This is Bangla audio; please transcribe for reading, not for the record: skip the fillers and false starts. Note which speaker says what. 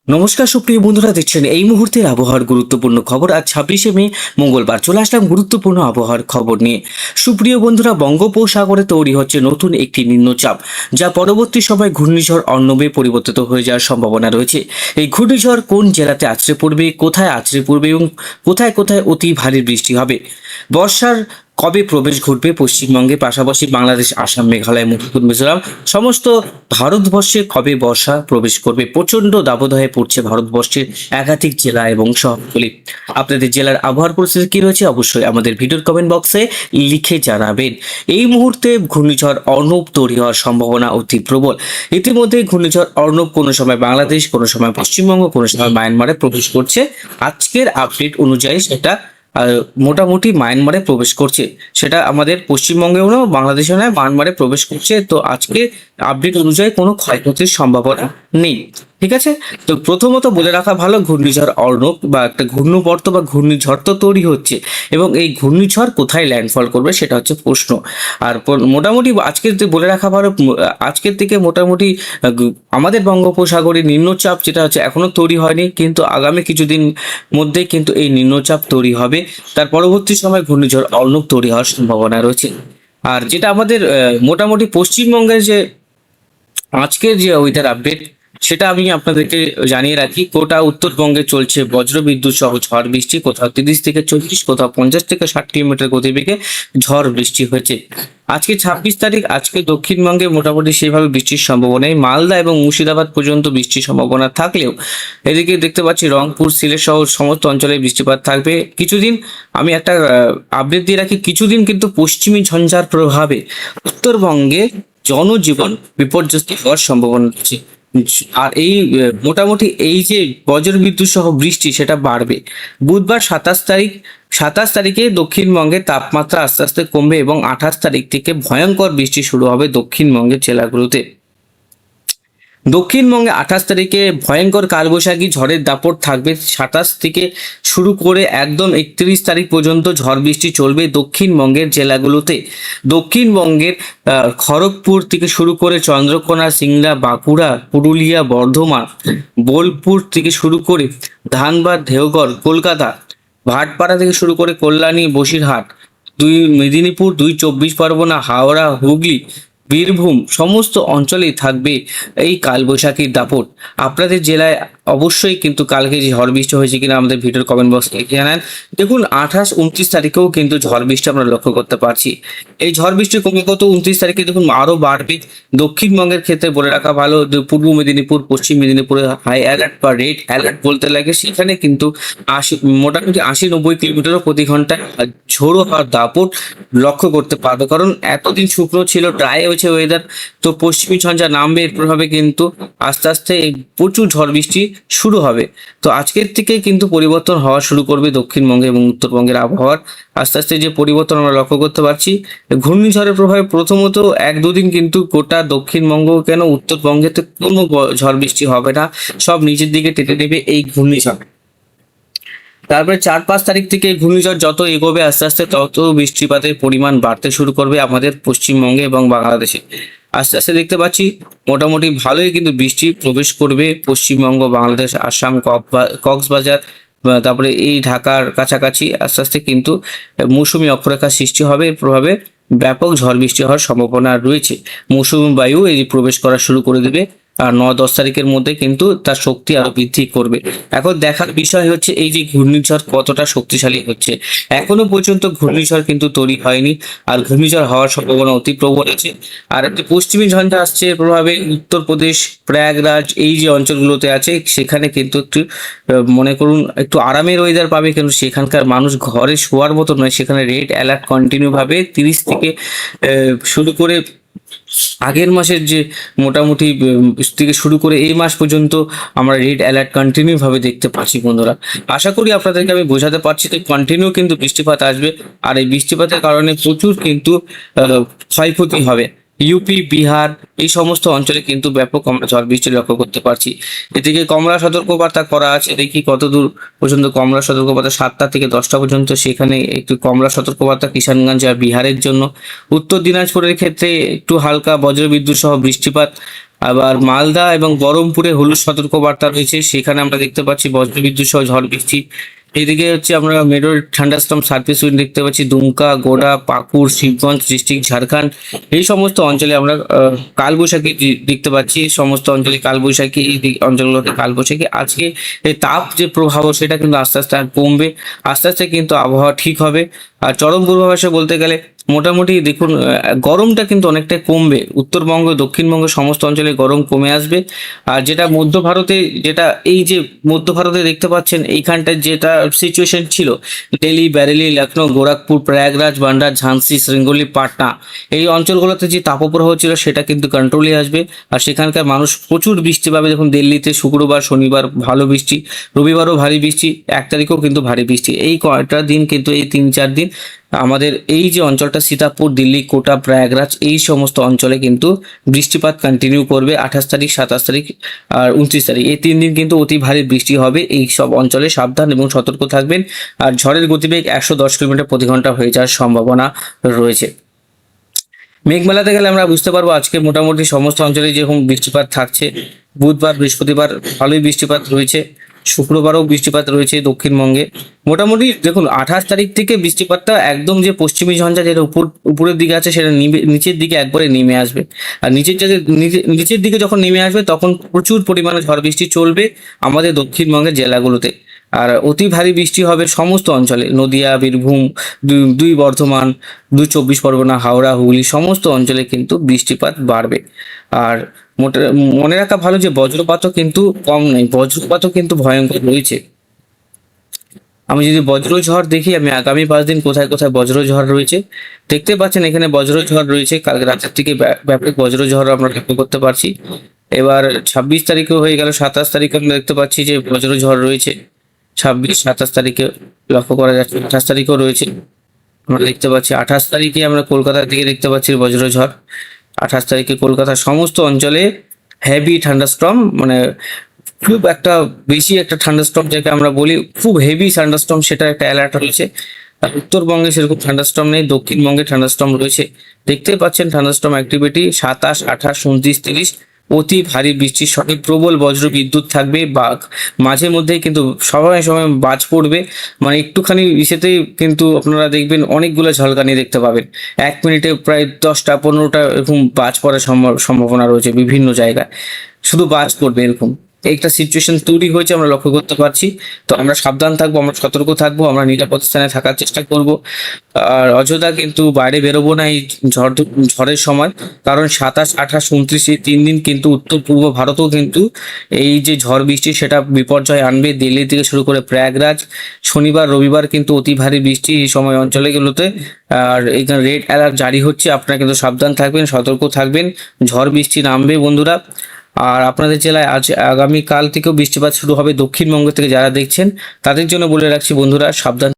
Speaker 1: নমস্কার সুপ্রিয় বন্ধুরা, দেখছেন এই মুহূর্তের আবহাওয়ার গুরুত্বপূর্ণ খবর। আজ 26শে মে মঙ্গলবার চলে আসলাম গুরুত্বপূর্ণ আবহাওয়ার খবর নিয়ে। সুপ্রিয় বন্ধুরা, বঙ্গোপসাগরে তৈরি হচ্ছে নতুন একটি নিম্নচাপ, যা পরবর্তী সময় ঘূর্ণিঝড় অর্ণবে পরিবর্তিত হয়ে যাওয়ার সম্ভাবনা রয়েছে। এই ঘূর্ণিঝড় কোন জেলাতে আছড়ে পড়বে, কোথায় আছড়ে পড়বে এবং কোথায় কোথায় অতি ভারী বৃষ্টি হবে, বর্ষার কবে প্রবেশ ঘটবে পশ্চিমবঙ্গে, পাশাপাশি বাংলাদেশ, আসাম, মেঘালয়, মণিপুর, মিজোরাম সমস্ত ভারতবর্ষে কবে বর্ষা প্রবেশ করবে। প্রচন্ড দাবদাহে পড়ছে ভারতবর্ষের একাধিক জেলা এবং শহরগুলি। আপনাদের জেলার আবহাওয়ার পরিস্থিতি কি রয়েছে অবশ্যই আমাদের ভিডিওর কমেন্ট বক্সে লিখে জানাবেন। এই মুহূর্তে ঘূর্ণিঝড় অর্ণব তৈরি হওয়ার সম্ভাবনা অতি প্রবল। ইতিমধ্যে ঘূর্ণিঝড় অর্ণব কোনো সময় বাংলাদেশ, কোনো সময় পশ্চিমবঙ্গ, কোনো সময় মায়ানমারে প্রবেশ করছে। আজকের আপডেট অনুযায়ী সেটা মোটামুটি মায়ানমারে প্রবেশ করছে। সেটা আমাদের পশ্চিমবঙ্গেও নয়, বাংলাদেশেও নয়, মায়ানমারে প্রবেশ করছে। তো আজকে আপডেট অনুযায়ী কোনো ক্ষয়ক্ষতির সম্ভাবনা নেই। ঠিক আছে, তো প্রথমত বলে রাখা ভালো, ঘূর্ণিঝড় অর্ণব বা একটা ঘূর্ণবর্ত বা ঘূর্ণিঝড় তো তৈরি হচ্ছে, এবং এই ঘূর্ণিঝড় কোথায় ল্যান্ডফল করবে সেটা হচ্ছে প্রশ্ন। আর মোটামুটি আজকের বলে রাখা ভালো, আজকের থেকে মোটামুটি আমাদের বঙ্গোপসাগরে নিম্নচাপ যেটা হচ্ছে এখনো তৈরি হয়নি, কিন্তু আগামী কিছুদিন মধ্যে কিন্তু এই নিম্নচাপ তৈরি হবে। তার পরবর্তী সময় ঘূর্ণিঝড় অর্ণব তৈরি হওয়ার সম্ভাবনা রয়েছে। আর যেটা আমাদের মোটামুটি পশ্চিমবঙ্গের যে আজকের যে ওয়েদার আপডেট, সেটা আমি আপনাদেরকে জানিয়ে রাখি। গোটা উত্তরবঙ্গে চলছে বজ্রবিদ্যুৎ সহ ঝড় বৃষ্টি, কোথাও 30 থেকে 40, কোথাও 50 থেকে 60 কিলোমিটার গতিবেগে ঝড় বৃষ্টি হয়েছে। আজকে 26 তারিখ, আজকে দক্ষিণবঙ্গে মোটামুটি সেইভাবে বৃষ্টির সম্ভাবনা নেই। মালদা এবং মুর্শিদাবাদ পর্যন্ত বৃষ্টির সম্ভাবনা থাকলেও এদিকে দেখতে পাচ্ছি রংপুর, সিলেট সহ সমস্ত অঞ্চলে বৃষ্টিপাত থাকবে কিছুদিন। আমি একটা আপডেট দিয়ে রাখি, কিছুদিন কিন্তু পশ্চিমী ঝঞ্ঝার প্রভাবে উত্তরবঙ্গে জনজীবন বিপর্যস্ত হওয়ার সম্ভাবনা রয়েছে। আর এই মোটামুটি এই যে বজ্রবিদ্যুৎ সহ বৃষ্টি সেটা বাড়বে। বুধবার 27 তারিখ, 27 তারিখে দক্ষিণবঙ্গে তাপমাত্রা আস্তে আস্তে কমবে এবং 28 তারিখ থেকে ভয়ঙ্কর বৃষ্টি শুরু হবে দক্ষিণবঙ্গের জেলাগুলোতে। দক্ষিণবঙ্গে 28 তারিখে ভয়ঙ্কর কালবৈশাখী ঝড়ের দাপট থাকবে। 27 থেকে শুরু করে একদম 31 তারিখ পর্যন্ত ঝড় বৃষ্টি চলবে দক্ষিণবঙ্গের জেলাগুলোতে। দক্ষিণবঙ্গের খড়গপুর থেকে শুরু করে চন্দ্রকোনা, সিংড়া, বাঁকুড়া, পুরুলিয়া, বর্ধমান, বোলপুর থেকে শুরু করে ধানবাদ, দেওঘর, কলকাতা, ভাটপাড়া থেকে শুরু করে কল্যাণী, বসিরহাট, 2 মেদিনীপুর, 2 চব্বিশ পরগনা, হাওড়া, হুগলি, বীরভূম সমস্ত অঞ্চলেই থাকবে এই কালবৈশাখীর দাপট। আপনাদের জেলায় অবশ্যই কিন্তু কালকে যে ঝড় বৃষ্টি হয়েছে কিনা আমাদের ভিডিওর কমেন্ট বক্সে লিখে জানান। দেখুন 28, 29 তারিখেও কিন্তু ঝড় বৃষ্টি আমরা লক্ষ্য করতে পারছি। এই ঝড় বৃষ্টি কমে কত 29 তারিখে দেখুন আরো বাড়বে। দক্ষিণবঙ্গের ক্ষেত্রে বলে রাখা ভালো, পূর্ব মেদিনীপুর, পশ্চিম মেদিনীপুরে হাই অ্যালার্ট বা রেড অ্যালার্ট বলতে লাগে। সেখানে কিন্তু মোটামুটি 80-90 কিলোমিটার প্রতি ঘন্টায় ঝোড়ো হওয়ার দাপট লক্ষ্য করতে পারবে। কারণ এতদিন শুকনো ছিল, ড্রাই হয়েছে ওয়েদার। তো পশ্চিমী ঝঞ্ঝা নামবে, এর প্রভাবে কিন্তু আস্তে আস্তে প্রচুর ঝড় বৃষ্টি শুরু হবে। তো আজকের থেকে কিন্তু পরিবর্তন হওয়া শুরু করবে দক্ষিণবঙ্গে এবং উত্তরবঙ্গের আবহাওয়ার। আস্তে আস্তে যে পরিবর্তন আমরা লক্ষ্য করতে পারছি, ঘূর্ণিঝড়ের প্রভাবে প্রথমত 1-2 দিন কিন্তু গোটা দক্ষিণবঙ্গ কেন উত্তরবঙ্গেতে কোনো ঝড় বৃষ্টি হবে না, সব নিচের দিকে টেনে নেবে এই ঘূর্ণিঝড়। তারপরে 4-5 তারিখ থেকে ঘূর্ণিঝড় যত এগোবে আস্তে আস্তে তত বৃষ্টিপাতের পরিমাণ বাড়তে শুরু করবে আমাদের পশ্চিমবঙ্গে এবং বাংলাদেশে। আস্তে আস্তে দেখতে পাচ্ছি মোটামুটি ভালোই কিন্তু বৃষ্টি প্রবেশ করবে পশ্চিমবঙ্গ, বাংলাদেশ, আসাম, কক্সবাজার, তারপরে এই ঢাকার কাছাকাছি আস্তে আস্তে কিন্তু মৌসুমী অক্ষরেখার সৃষ্টি হবে। এর প্রভাবে ব্যাপক ঝড় বৃষ্টি হওয়ার সম্ভাবনা রয়েছে। মৌসুমী বায়ু এই প্রবেশ করা শুরু করে দেবে, আর 9-10 তারিখের মধ্যে কিন্তু তার শক্তি আরো বৃদ্ধি করবে। এখন দেখার বিষয় হচ্ছে এই যে ঘূর্ণিঝড় কতটা শক্তিশালী হচ্ছে। এখনো পর্যন্ত ঘূর্ণিঝড় কিন্তু তৈরি হয়নি, আর ঘূর্ণিঝড় হওয়ার সম্ভাবনা অতি প্রবল আছে। আর একটি পশ্চিমী ঝঞ্ঝা আসছে, এর প্রভাবে উত্তরপ্রদেশ, প্রয়াগরাজ এই যে অঞ্চলগুলোতে আছে সেখানে কিন্তু একটু মনে করুন একটু আরামের ওয়েদার পাবে, কিন্তু সেখানকার মানুষ ঘরে শোয়ার মতো নয়। সেখানে রেড অ্যালার্ট কন্টিনিউ ভাবে 30 থেকে শুরু করে আগের মাসের যে মোটামুটি থেকে শুরু করে এই মাস পর্যন্ত আমরা রেড অ্যালার্ট কন্টিনিউ ভাবে দেখতে পাচ্ছি বন্ধুরা। আশা করি আপনাদেরকে আমি বোঝাতে পারছি যে কন্টিনিউ কিন্তু বৃষ্টিপাত আসবে, আর এই বৃষ্টিপাতের কারণে প্রচুর কিন্তু ক্ষয়ক্ষতি হবে। ইউপি, বিহার এই সমস্ত অঞ্চলে কিন্তু ব্যাপক আমরা ঝড় বৃষ্টি লক্ষ্য করতে পারছি। এদিকে কমলা সতর্কবার্তা করা আছে, দেখি কতদূর পর্যন্ত কমলা সতর্কবার্তা 7টা থেকে 10টা পর্যন্ত, সেখানে একটু কমলা সতর্কবার্তা কিষানগঞ্জ আর বিহারের জন্য। উত্তর দিনাজপুরের ক্ষেত্রে একটু হালকা বজ্রবিদ্যুৎ সহ বৃষ্টিপাত। আবার মালদা এবং বহরমপুরে হলুদ সতর্কবার্তা রয়েছে, সেখানে আমরা দেখতে পাচ্ছি বজ্রবিদ্যুৎ সহ ঝড় বৃষ্টি। এদিকে হচ্ছে আমরা মেরুর থান্ডারস্টর্ম সার্ফেস উইন্ড দেখতে পাচ্ছি দুমকা, গোড়া, পাকুড়, শিবগঞ্জ ডিস্ট্রিক্ট, ঝাড়খণ্ড এই সমস্ত অঞ্চলে আমরা কালবৈশাখী দেখতে পাচ্ছি। এই সমস্ত অঞ্চলে কালবৈশাখী, এই অঞ্চলগুলোতে কালবৈশাখী। আজকে এই তাপ যে প্রভাব সেটা কিন্তু আস্তে আস্তে আর কমবে, আস্তে আস্তে কিন্তু আবহাওয়া ঠিক হবে। আর চরম পূর্বাভাসে বলতে গেলে মোটামুটি দেখুন গরমটা কিন্তু অনেকটাই কমবে, উত্তরবঙ্গ দক্ষিণবঙ্গ সমস্ত অঞ্চলে গরম কমে আসবে। আর যেটা মধ্য ভারতে, যেটা এই যে মধ্য ভারতে দেখতে পাচ্ছেন এইখানটায় যেটা সিচুয়েশন ছিল, দিল্লি, বেরেলি, লখনৌ, গোরখপুর, প্রয়াগরাজ, বান্ডা, ঝাঁসি, শৃঙ্গলি, পাটনা এই অঞ্চলগুলোতে যে তাপপ্রবাহ ছিল সেটা কিন্তু কন্ট্রোলে আসবে। আর সেখানকার মানুষ প্রচুর বৃষ্টি পাবে। দেখুন দিল্লিতে শুক্রবার শনিবার ভালো বৃষ্টি, রবিবারও ভারী বৃষ্টি, 1 তারিখেও কিন্তু ভারী বৃষ্টি। এই কয়টা দিন কিন্তু, এই 3-4 দিন আমাদের এই যে অঞ্চলটা সীতাপুর, দিল্লি, কোটা, প্রয়াগরাজ এই সমস্ত অঞ্চলে কিন্তু বৃষ্টিপাত কন্টিনিউ করবে। 28 তারিখ, 27 তারিখ আর 29 তারিখ এই 3 দিন কিন্তু অতি ভারী বৃষ্টি হবে। এই সব অঞ্চলে সাবধান এবং সতর্ক থাকবেন। আর ঝড়ের গতিবেগ 110 কিলোমিটার প্রতি ঘন্টা হয়ে যাওয়ার সম্ভাবনা রয়েছে। মেঘমেলাতে গেলে আমরা বুঝতে পারবো আজকে মোটামুটি সমস্ত অঞ্চলে যেরকম বৃষ্টিপাত থাকছে। বুধবার, বৃহস্পতিবার ভালোই বৃষ্টিপাত রয়েছে, শুক্রবারও বৃষ্টিপাত রয়েছে দক্ষিণবঙ্গে। মোটামুটি দেখুন 28 তারিখ থেকে বৃষ্টিপাতটা একদম যে পশ্চিমী ঝঞ্ঝা যেটা উপরের দিকে আছে সেটা নিচের দিকে একবারে নেমে আসবে। আর নিচের দিকে যখন নেমে আসবে তখন প্রচুর পরিমাণে ঝড় বৃষ্টি চলবে আমাদের দক্ষিণবঙ্গের জেলাগুলোতে। আর অতি ভারী বৃষ্টি হবে সমস্ত অঞ্চলে, নদিয়া, বীরভূম, দুই বর্ধমান, 2 চব্বিশ পরগনা, হাওড়া, হুগলি সমস্ত অঞ্চলে কিন্তু বৃষ্টিপাত বাড়বে। আর মনে রাখা ভালো যে বজ্রপাতও কিন্তু কম নেই, বজ্রপাতও কিন্তু ভয়ঙ্কর রয়েছে। আমি যদি বজ্রঝড় দেখি, আমি আগামী 5 দিন কোথায় কোথায় বজ্রঝড় রয়েছে দেখতে পাচ্ছেন। এখানে বজ্রঝড় রয়েছে, কালকে রাতের থেকে ব্যাপক বজ্রঝড় আমরা লক্ষ্য করতে পারছি। এবার 26 তারিখেও হয়ে গেল, 27 তারিখে আমরা দেখতে পাচ্ছি যে বজ্রঝড় রয়েছে। 26, 27 তারিখে লক্ষ্য করা যাচ্ছে, 28 তারিখেও রয়েছে আমরা দেখতে পাচ্ছি। 28 তারিখে আমরা কলকাতার দিকে দেখতে পাচ্ছি বজ্রঝড়। 28 তারিখে কলকাতার সমস্ত অঞ্চলে হেভি থান্ডারস্টর্ম, মানে খুব একটা বেশি একটা থান্ডারস্টর্ম যাকে আমরা বলি, খুব হেভি থান্ডারস্টর্ম, সেটা একটা অ্যালার্ট রয়েছে। আর উত্তরবঙ্গে সেরকম থান্ডারস্টর্ম নেই, দক্ষিণবঙ্গে থান্ডারস্টর্ম রয়েছে। দেখতেই পাচ্ছেন থান্ডারস্টর্ম অ্যাক্টিভিটি 27, 28, 29, 30 অতি ভারী বৃষ্টির সঙ্গে প্রবল বজ্র বিদ্যুৎ থাকবে। বা মাঝে মধ্যেই কিন্তু সময় সময় বাজ পড়বে, মানে একটুখানি ইসেতেই কিন্তু আপনারা দেখবেন অনেকগুলো ঝলকানি দেখতে পাবেন। 1 মিনিটে প্রায় 10টা 15টা এরকম বাজ পড়ার সম্ভাবনা রয়েছে বিভিন্ন জায়গায়, শুধু বাজ পড়বে এরকম একটা সিচুয়েশন তৈরি হয়েছে আমরা লক্ষ্য করতে পারছি। তো আমরা সাবধান থাকবো, আমরা সতর্ক থাকবো, আমরা নিরাপদ স্থানে থাকার চেষ্টা করব। আর অযথা কিন্তু বাইরে বেরোবো না এই ঝড়ের সময়, কারণ 27, 28, 29 এই 3 দিন কিন্তু উত্তর পূর্ব ভারতেও কিন্তু এই যে ঝড় বৃষ্টি সেটা বিপর্যয় আনবে। দিল্লি থেকে শুরু করে প্রয়াগরাজ, শনিবার রবিবার কিন্তু অতি ভারী বৃষ্টি এই সময় অঞ্চলগুলোতে। আর এখানে রেড অ্যালার্ট জারি হচ্ছে, আপনারা কিন্তু সাবধান থাকবেন, সতর্ক থাকবেন। ঝড় বৃষ্টি নামবে বন্ধুরা। আর আপনাদের জেলায় আজ আগামীকাল থেকেও বৃষ্টিপাত শুরু হবে। দক্ষিণবঙ্গ থেকে যারা দেখছেন তাদের জন্য বলে রাখছি বন্ধুরা, সাবধান।